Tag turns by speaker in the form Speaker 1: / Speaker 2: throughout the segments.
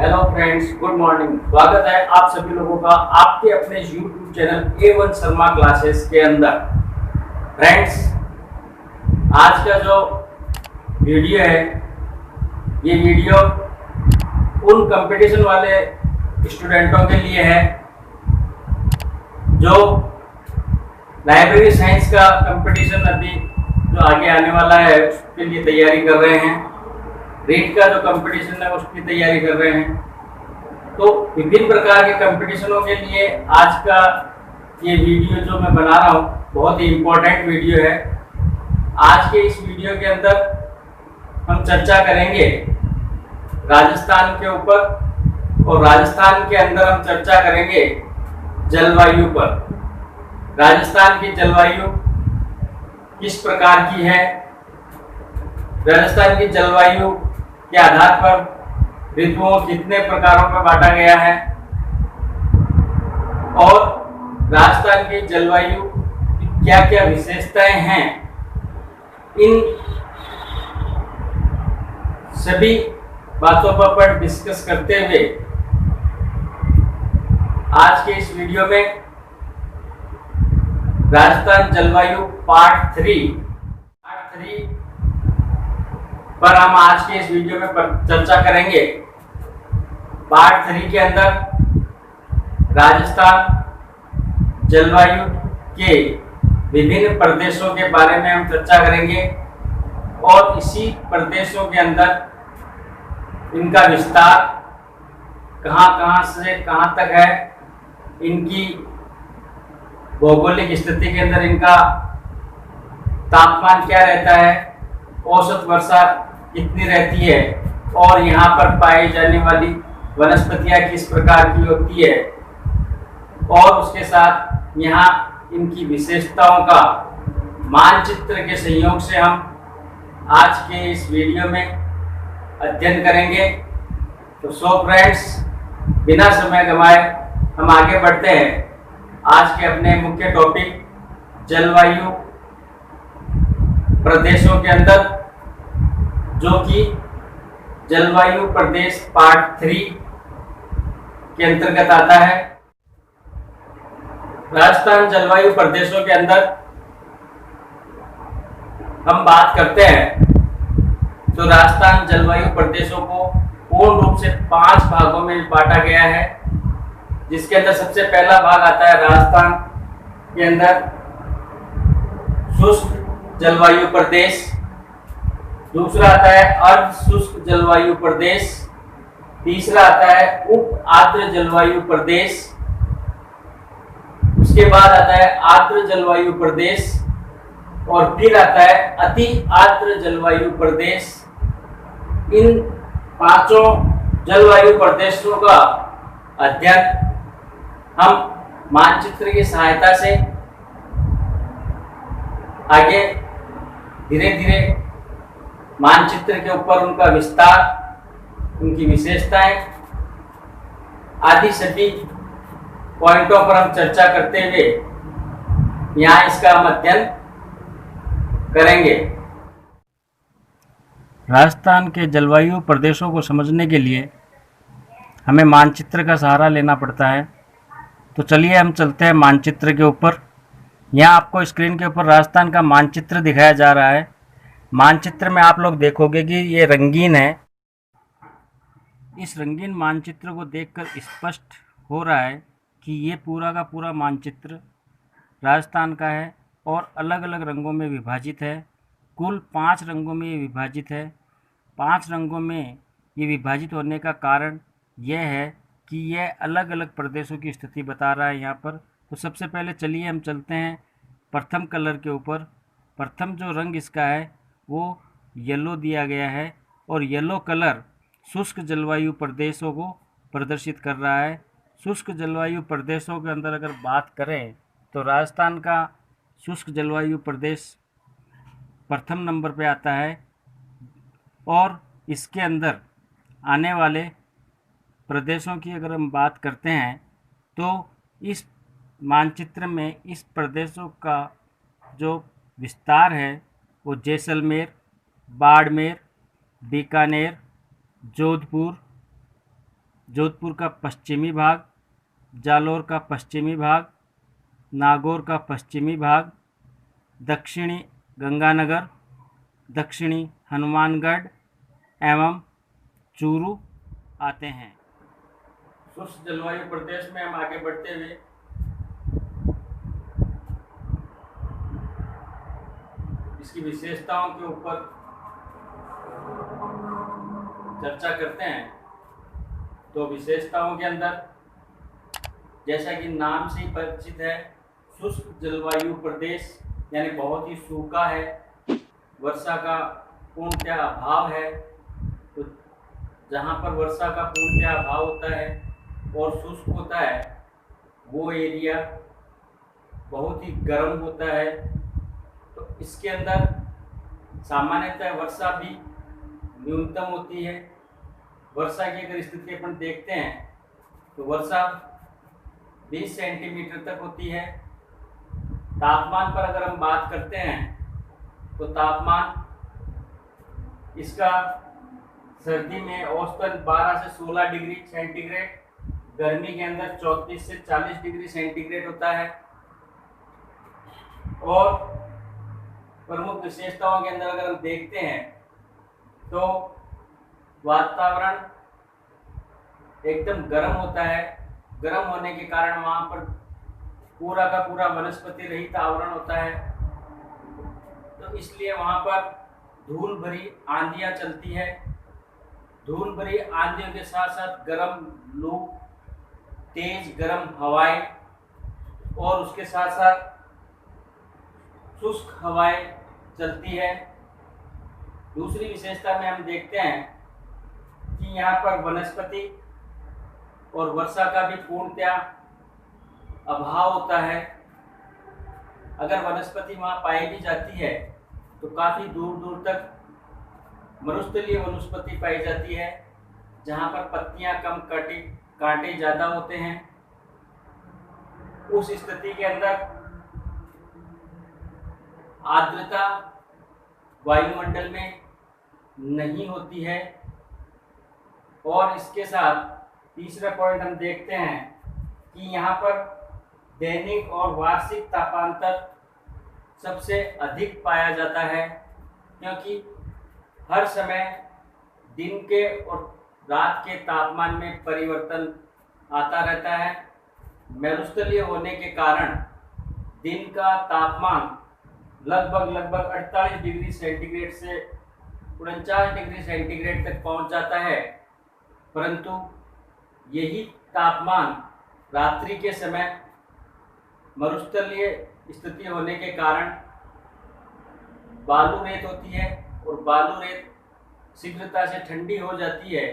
Speaker 1: Hello friends, good morning. स्वागत है आप सभी लोगों का आपके अपने YouTube channel A1 Sharma classes के अंदर। फ्रेंड्स, आज का जो वीडियो है, ये वीडियो उन कंपटीशन वाले स्टूडेंटों के लिए है जो लाइब्रेरी साइंस का कंपटीशन अभी जो आगे आने वाला है उसके लिए तैयारी कर रहे हैं। रीट का जो कंपटीशन है उसकी तैयारी कर रहे हैं। तो विभिन्न प्रकार के कंपटीशनों के लिए आज का ये वीडियो जो मैं बना रहा हूँ बहुत ही इम्पोर्टेंट वीडियो है। आज के इस वीडियो के अंदर हम चर्चा करेंगे राजस्थान के ऊपर, और राजस्थान के अंदर हम चर्चा करेंगे जलवायु पर। राजस्थान की जलवायु किस प्रकार की है, राजस्थान की जलवायु के आधार पर ऋतुओं कितने प्रकारों में बांटा गया है, और राजस्थान की जलवायु की क्या क्या विशेषताएं हैं, इन सभी बातों पर डिस्कस करते हुए आज के इस वीडियो में राजस्थान जलवायु पार्ट 3 पर हम आज के इस वीडियो में चर्चा करेंगे। पार्ट 3 के अंदर राजस्थान जलवायु के विभिन्न प्रदेशों के बारे में हम चर्चा करेंगे, और इसी प्रदेशों के अंदर इनका विस्तार कहाँ से कहाँ तक है, इनकी भौगोलिक स्थिति के अंदर इनका तापमान क्या रहता है, औसत वर्षा कितनी रहती है, और यहाँ पर पाई जाने वाली वनस्पतियाँ किस प्रकार की होती है, और उसके साथ यहाँ इनकी विशेषताओं का मानचित्र के सहयोग से हम आज के इस वीडियो में अध्ययन करेंगे। तो फ्रेंड्स, बिना समय गंवाए हम आगे बढ़ते हैं आज के अपने मुख्य टॉपिक जलवायु प्रदेशों के अंदर, जो कि जलवायु प्रदेश पार्ट 3 के अंतर्गत आता है। राजस्थान जलवायु प्रदेशों के अंदर हम बात करते हैं तो राजस्थान जलवायु प्रदेशों को पूर्ण रूप से 5 भागों में बांटा गया है, जिसके अंदर सबसे पहला भाग आता है राजस्थान के अंदर शुष्क जलवायु प्रदेश, दूसरा आता है अर्ध शुष्क जलवायु प्रदेश, तीसरा आता है उप आर्द्र जलवायु प्रदेश, उसके बाद आता है आर्द्र जलवायु प्रदेश, और फिर आता है अति आर्द्र जलवायु प्रदेश। इन 5 जलवायु प्रदेशों का अध्ययन हम मानचित्र की सहायता से आगे धीरे धीरे मानचित्र के ऊपर उनका विस्तार, उनकी विशेषताएं आदि सभी पॉइंटों पर हम चर्चा करते हुए यहाँ इसका हम अध्ययन करेंगे। राजस्थान के जलवायु प्रदेशों को समझने के लिए हमें मानचित्र का सहारा लेना पड़ता है। तो चलिए हम चलते हैं मानचित्र के ऊपर। यहाँ आपको स्क्रीन के ऊपर राजस्थान का मानचित्र दिखाया जा रहा है। मानचित्र में आप लोग देखोगे कि ये रंगीन है। इस रंगीन मानचित्र को देखकर स्पष्ट हो रहा है कि ये पूरा का पूरा मानचित्र राजस्थान का है और अलग अलग रंगों में विभाजित है। कुल 5 रंगों में ये विभाजित है। 5 रंगों में ये विभाजित होने का कारण यह है कि यह अलग अलग प्रदेशों की स्थिति बता रहा है यहाँ पर। तो सबसे पहले चलिए हम चलते हैं प्रथम कलर के ऊपर। प्रथम जो रंग इसका है वो येलो दिया गया है, और येलो कलर शुष्क जलवायु प्रदेशों को प्रदर्शित कर रहा है। शुष्क जलवायु प्रदेशों के अंदर अगर बात करें तो राजस्थान का शुष्क जलवायु प्रदेश प्रथम नंबर पे आता है, और इसके अंदर आने वाले प्रदेशों की अगर हम बात करते हैं तो इस मानचित्र में इस प्रदेशों का जो विस्तार है वो जैसलमेर, बाड़मेर, बीकानेर, जोधपुर, जोधपुर का पश्चिमी भाग, जालोर का पश्चिमी भाग, नागौर का पश्चिमी भाग, दक्षिणी गंगानगर, दक्षिणी हनुमानगढ़ एवं चूरू आते हैं। शुष्क जलवायु प्रदेश में हम आगे बढ़ते हुए इसकी विशेषताओं के ऊपर चर्चा करते हैं। तो विशेषताओं के अंदर जैसा कि नाम से ही परिचित है, शुष्क जलवायु प्रदेश यानी बहुत ही सूखा है, वर्षा का पूर्णतः अभाव है। तो जहाँ पर वर्षा का पूर्णतः अभाव होता है और शुष्क होता है वो एरिया बहुत ही गर्म होता है। तो इसके अंदर सामान्यतः वर्षा भी न्यूनतम होती है। वर्षा की अगर स्थिति अपन देखते हैं तो वर्षा 20 सेंटीमीटर तक होती है। तापमान पर अगर हम बात करते हैं तो तापमान इसका सर्दी में औसतन 12 से 16 डिग्री सेंटीग्रेड, गर्मी के अंदर 34 से 40 डिग्री सेंटीग्रेड होता है। और प्रमुख विशेषताओं के अंदर अगर हम देखते हैं तो वातावरण एकदम गर्म होता है। गर्म होने के कारण वहाँ पर पूरा का पूरा वनस्पति रहित आवरण होता है। तो इसलिए वहाँ पर धूल भरी आंधियाँ चलती है। धूल भरी आंधियों के साथ साथ गर्म लू, तेज गर्म हवाएं और उसके साथ साथ शुष्क हवाएं चलती है। दूसरी विशेषता में हम देखते हैं कि यहाँ पर वनस्पति और वर्षा का भी पूर्णतया अभाव होता है। अगर वनस्पति वहाँ पाई भी जाती है तो काफ़ी दूर दूर तक मरुस्थलीय वनस्पति पाई जाती है, जहाँ पर पत्तियाँ कम, कांटे ज़्यादा होते हैं। उस स्थिति के अंदर आर्द्रता वायुमंडल में नहीं होती है। और इसके साथ तीसरा पॉइंट हम देखते हैं कि यहाँ पर दैनिक और वार्षिक तापांतर सबसे अधिक पाया जाता है, क्योंकि हर समय दिन के और रात के तापमान में परिवर्तन आता रहता है। मरुस्थलीय होने के कारण दिन का तापमान लगभग 48 डिग्री सेंटीग्रेड से 49 डिग्री सेंटीग्रेड तक पहुंच जाता है, परंतु यही तापमान रात्रि के समय मरुस्थलीय स्थिति होने के कारण बालू रेत होती है और बालू रेत शीघ्रता से ठंडी हो जाती है।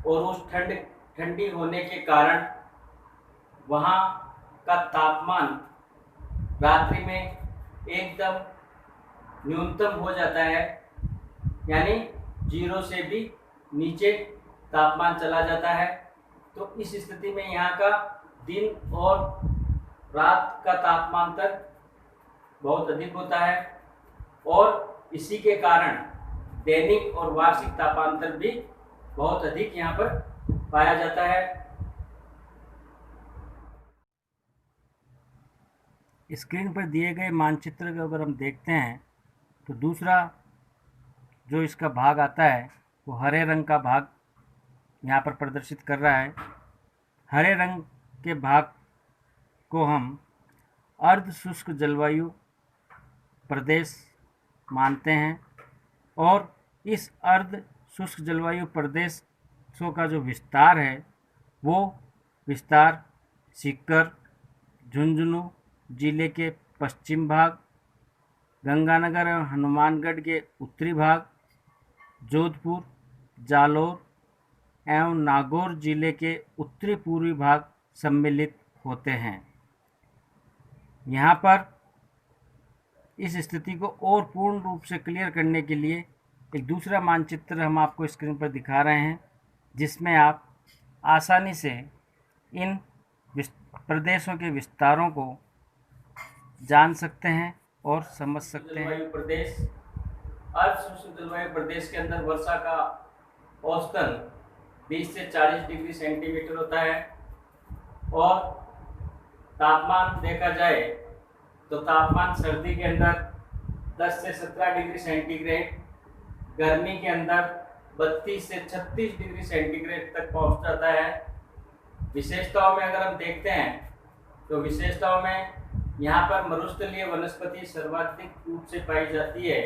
Speaker 1: और उस ठंडी होने के कारण वहाँ का तापमान रात्रि में एकदम न्यूनतम हो जाता है, यानी 0 से भी नीचे तापमान चला जाता है। तो इस स्थिति में यहाँ का दिन और रात का तापमांतर बहुत अधिक होता है और इसी के कारण दैनिक और वार्षिक तापांतर भी बहुत अधिक यहाँ पर पाया जाता है। स्क्रीन पर दिए गए मानचित्र को अगर हम देखते हैं तो दूसरा जो इसका भाग आता है वो हरे रंग का भाग यहाँ पर प्रदर्शित कर रहा है। हरे रंग के भाग को हम अर्ध शुष्क जलवायु प्रदेश मानते हैं और इस अर्ध शुष्क जलवायु प्रदेशों का जो विस्तार है वो विस्तार सीकर, झुंझुनू जिले के पश्चिम भाग, गंगानगर एवं हनुमानगढ़ के उत्तरी भाग, जोधपुर, जालोर एवं नागौर जिले के उत्तरी पूर्वी भाग सम्मिलित होते हैं। यहाँ पर इस स्थिति को और पूर्ण रूप से क्लियर करने के लिए एक दूसरा मानचित्र हम आपको स्क्रीन पर दिखा रहे हैं, जिसमें आप आसानी से इन प्रदेशों के विस्तारों को जान सकते हैं और समझ सकते हैं। जलवायु प्रदेश, अर्ध शुष्क जलवायु प्रदेश के अंदर वर्षा का औसतन 20 से 40 डिग्री सेंटीमीटर होता है। और तापमान देखा जाए तो तापमान सर्दी के अंदर 10 से 17 डिग्री सेंटीग्रेड, गर्मी के अंदर 32 से 36 डिग्री सेंटीग्रेड तक पहुंच जाता है। विशेषताओं में अगर हम देखते हैं तो विशेषताओं में यहाँ पर मरुस्थलीय वनस्पति सर्वाधिक रूप से पाई जाती है,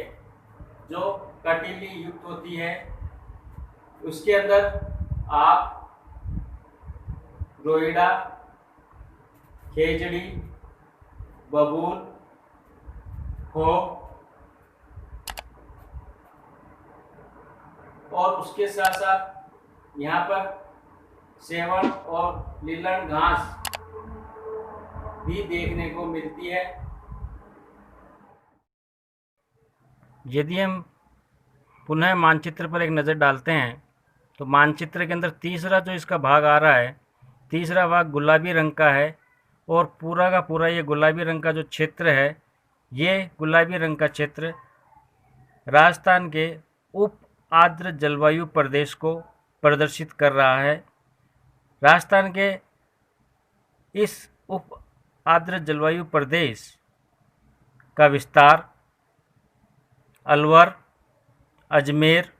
Speaker 1: जो कटीली युक्त होती है। उसके अंदर आप, रोइडा, खेजड़ी, बबूल, हो और उसके साथ साथ यहाँ पर सेवन और लीलन घास भी देखने को मिलती है। यदि हम पुनः मानचित्र पर एक नज़र डालते हैं तो मानचित्र के अंदर तीसरा जो इसका भाग आ रहा है, तीसरा भाग गुलाबी रंग का है और पूरा का पूरा ये गुलाबी रंग का जो क्षेत्र है, ये गुलाबी रंग का क्षेत्र राजस्थान के उप आर्द्र जलवायु प्रदेश को प्रदर्शित कर रहा है। राजस्थान के इस उप आर्द्र जलवायु प्रदेश का विस्तार अलवर, अजमेर,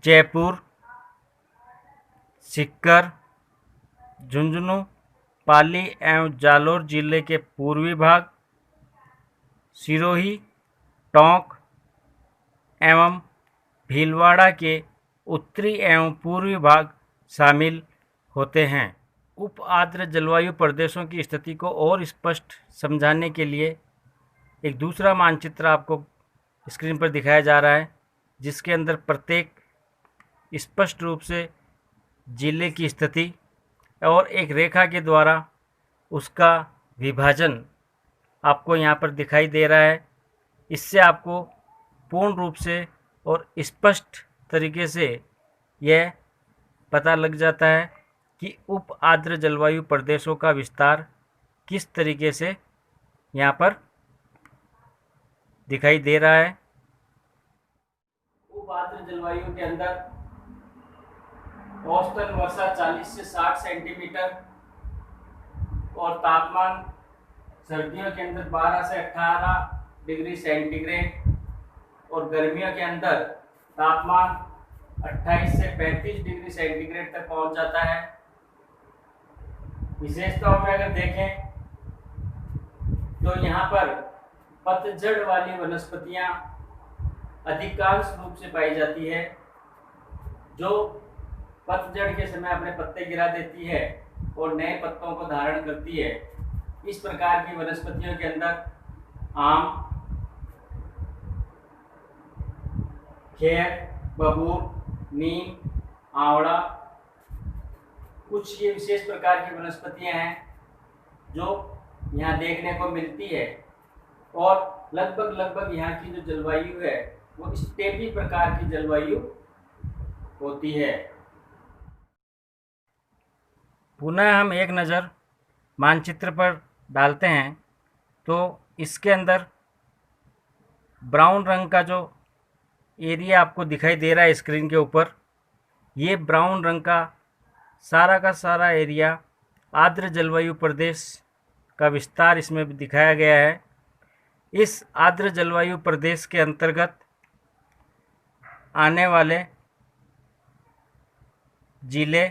Speaker 1: जयपुर, सीकर, झुंझुनू, पाली एवं जालौर जिले के पूर्वी भाग, सिरोही, टोंक एवं भीलवाड़ा के उत्तरी एवं पूर्वी भाग शामिल होते हैं। उप आर्द्र जलवायु प्रदेशों की स्थिति को और स्पष्ट समझाने के लिए एक दूसरा मानचित्र आपको स्क्रीन पर दिखाया जा रहा है, जिसके अंदर प्रत्येक स्पष्ट रूप से जिले की स्थिति और एक रेखा के द्वारा उसका विभाजन आपको यहाँ पर दिखाई दे रहा है। इससे आपको पूर्ण रूप से और स्पष्ट तरीके से यह पता लग जाता है कि उप आर्द्र जलवायु प्रदेशों का विस्तार किस तरीके से यहाँ पर दिखाई दे रहा है। उप आर्द्र जलवायु के अंदर औसतन वर्षा 40 से 60 सेंटीमीटर और तापमान सर्दियों के अंदर 12 से 18 डिग्री सेंटीग्रेड और गर्मियों के अंदर तापमान 28 से 35 डिग्री सेंटीग्रेड तक पहुंच जाता है। विशेषताओं में अगर देखें तो यहाँ पर पतझड़ वाली वनस्पतियाँ अधिकांश रूप से पाई जाती है, जो पतझड़ के समय अपने पत्ते गिरा देती है और नए पत्तों को धारण करती है। इस प्रकार की वनस्पतियों के अंदर आम, खेर, बबूल, नीम, आंवला, कुछ ये विशेष प्रकार की वनस्पतियां हैं जो यहाँ देखने को मिलती है। और लगभग यहाँ की जो जलवायु है वो स्टेपी प्रकार की जलवायु होती है। पुनः हम एक नज़र मानचित्र पर डालते हैं तो इसके अंदर ब्राउन रंग का जो एरिया आपको दिखाई दे रहा है स्क्रीन के ऊपर, ये ब्राउन रंग का सारा एरिया आर्द्र जलवायु प्रदेश का विस्तार इसमें दिखाया गया है। इस आर्द्र जलवायु प्रदेश के अंतर्गत आने वाले जिले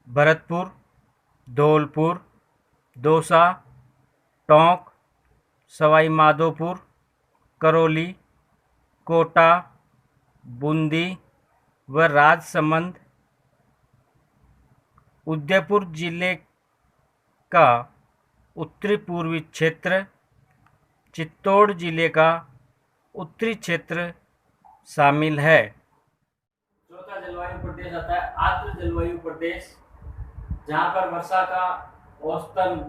Speaker 1: भरतपुर, धौलपुर, दौसा, टोंक, सवाई माधोपुर, करौली, कोटा, बूंदी व राजसमंद, उदयपुर जिले का उत्तरी पूर्वी क्षेत्र, चित्तौड़ जिले का उत्तरी क्षेत्र शामिल है। चौथा जलवायु प्रदेश आता है आर्द्र जलवायु प्रदेश, जहाँ पर वर्षा का औसतन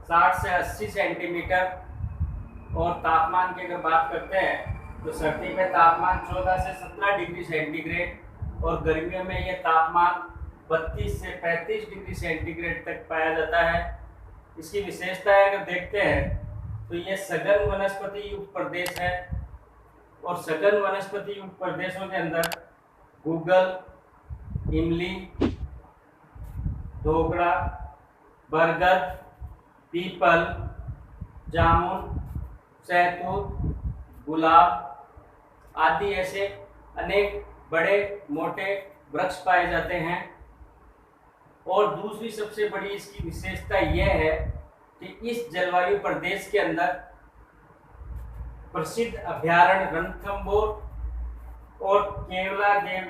Speaker 1: 60 से 80 सेंटीमीटर और तापमान की अगर बात करते हैं तो सर्दी में तापमान 14 से 17 डिग्री सेंटीग्रेड और गर्मियों में यह तापमान 32 से 35 डिग्री सेंटीग्रेड तक पाया जाता है। इसकी विशेषताएं अगर देखते हैं तो ये सघन वनस्पति युक्त प्रदेश है और सघन वनस्पति युक्त प्रदेशों के अंदर गूगल, इमली, ढोकड़ा, बरगद, पीपल, जामुन, सहतूत, गुलाब आदि ऐसे अनेक बड़े मोटे वृक्ष पाए जाते हैं। और दूसरी सबसे बड़ी इसकी विशेषता यह है कि इस जलवायु प्रदेश के अंदर प्रसिद्ध अभयारण्य रणथंभौर और केवलादेव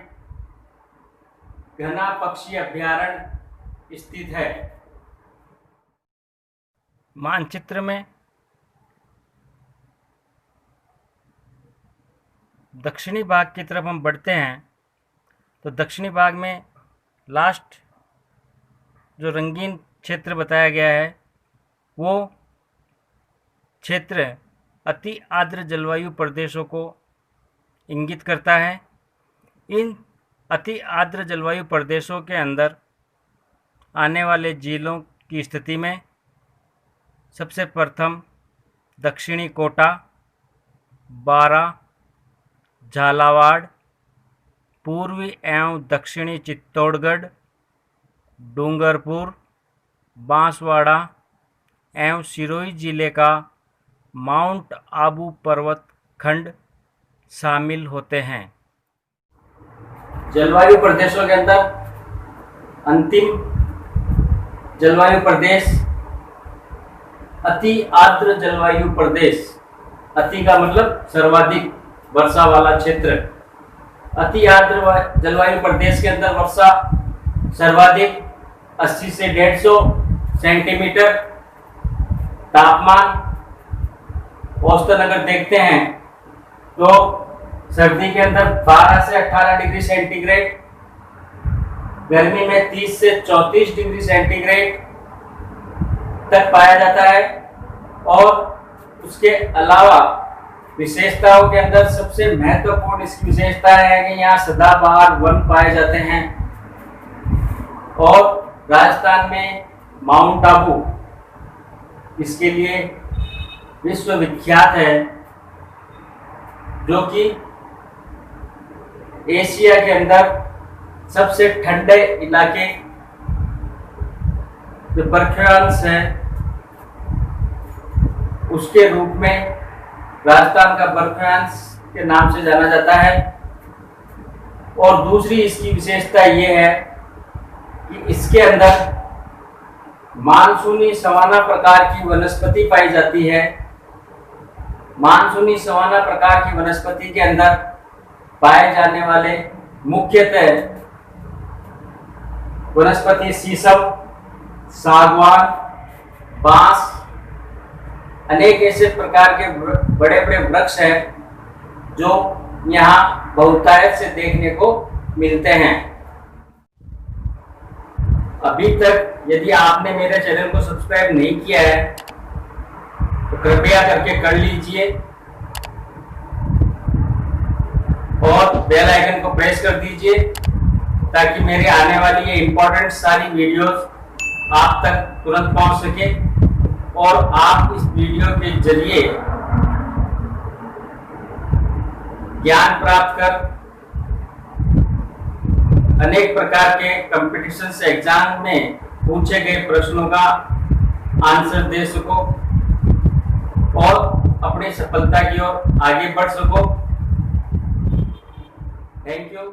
Speaker 1: घना पक्षी अभयारण्य स्थित है। मानचित्र में दक्षिणी भाग की तरफ हम बढ़ते हैं तो दक्षिणी भाग में लास्ट जो रंगीन क्षेत्र बताया गया है वो क्षेत्र अति आर्द्र जलवायु प्रदेशों को इंगित करता है। इन अति आर्द्र जलवायु प्रदेशों के अंदर आने वाले जिलों की स्थिति में सबसे प्रथम दक्षिणी कोटा, बारा, झालावाड़, पूर्वी एवं दक्षिणी चित्तौड़गढ़, डूंगरपुर, बांसवाड़ा एवं सिरोही जिले का माउंट आबू पर्वत खंड शामिल होते हैं। जलवायु प्रदेशों के अंदर अंतिम जलवायु प्रदेश अति आर्द्र जलवायु प्रदेश, अति का मतलब सर्वाधिक वर्षा वाला क्षेत्र। अति आर्द्र जलवायु प्रदेश के अंदर वर्षा सर्वाधिक 80 से 150 सेंटीमीटर, तापमान औसतन अगर देखते हैं तो सर्दी के अंदर 12 से 18 डिग्री सेंटीग्रेड, गर्मी में 30 से 34 डिग्री सेंटीग्रेड तक पाया जाता है। और उसके अलावा विशेषताओं के अंदर सबसे महत्वपूर्ण इसकी विशेषता है कि यहाँ सदाबहार वन पाए जाते हैं। और राजस्थान में माउंट आबू इसके लिए विश्वविख्यात है, जो कि एशिया के अंदर सबसे ठंडे इलाके जो बर्फांश है उसके रूप में राजस्थान का बर्फांश के नाम से जाना जाता है। और दूसरी इसकी विशेषता ये है कि इसके अंदर मानसूनी सवाना प्रकार की वनस्पति पाई जाती है। मानसूनी सवाना प्रकार की वनस्पति के अंदर पाए जाने वाले मुख्यतः वनस्पति शीशम, सागवान, बांस, अनेक ऐसे प्रकार के बड़े बड़े वृक्ष हैं जो यहाँ बहुतायत से देखने को मिलते हैं। अभी तक यदि आपने मेरे चैनल को सब्सक्राइब नहीं किया है तो कृपया करके कर लीजिए और बेल आइकन को प्रेस कर दीजिए ताकि मेरे आने वाली ये इंपॉर्टेंट सारी वीडियोस आप तक तुरंत पहुंच सके और आप इस वीडियो के जरिए ज्ञान प्राप्त कर अनेक प्रकार के कंपटीशन एग्जाम में पूछे गए प्रश्नों का आंसर दे सको और अपनी सफलता की ओर आगे बढ़ सको। Thank you.